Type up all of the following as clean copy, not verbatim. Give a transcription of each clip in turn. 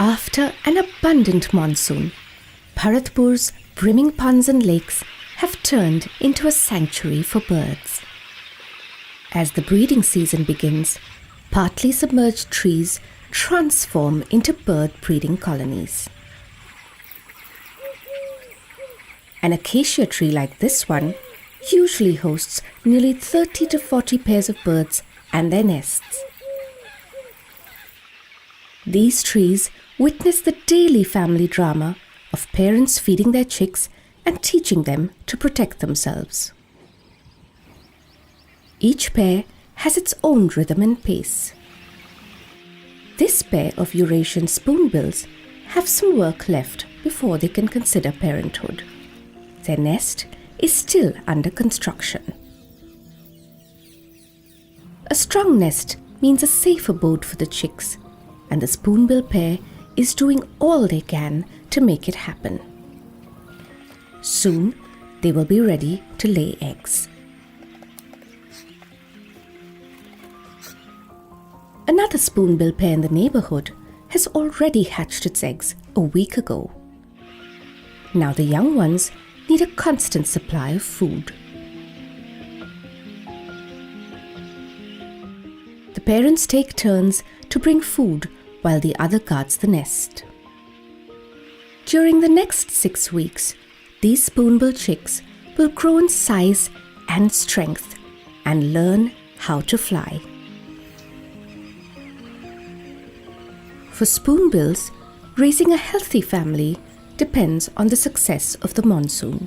After an abundant monsoon, Bharatpur's brimming ponds and lakes have turned into a sanctuary for birds. As the breeding season begins, partly submerged trees transform into bird breeding colonies. An acacia tree like this one usually hosts nearly 30 to 40 pairs of birds and their nests. These trees witness the daily family drama of parents feeding their chicks and teaching them to protect themselves. Each pair has its own rhythm and pace. This pair of Eurasian spoonbills have some work left before they can consider parenthood. Their nest is still under construction. A strong nest means a safe abode for the chicks, and the spoonbill pair is doing all they can to make it happen. Soon, they will be ready to lay eggs. Another spoonbill pair in the neighborhood has already hatched its eggs a week ago. Now the young ones need a constant supply of food. The parents take turns to bring food while the other guards the nest. During the next 6 weeks, these spoonbill chicks will grow in size and strength and learn how to fly. For spoonbills, raising a healthy family depends on the success of the monsoon.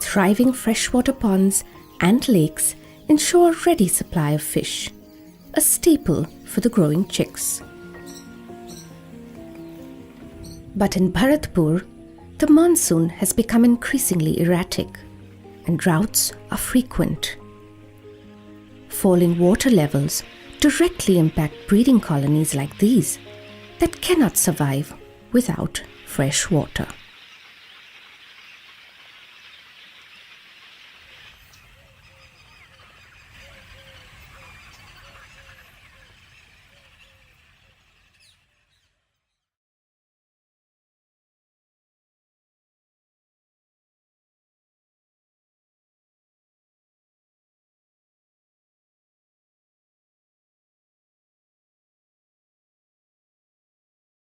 Thriving freshwater ponds and lakes ensure a ready supply of fish, a staple for the growing chicks. But in Bharatpur, the monsoon has become increasingly erratic and droughts are frequent. Falling water levels directly impact breeding colonies like these that cannot survive without fresh water.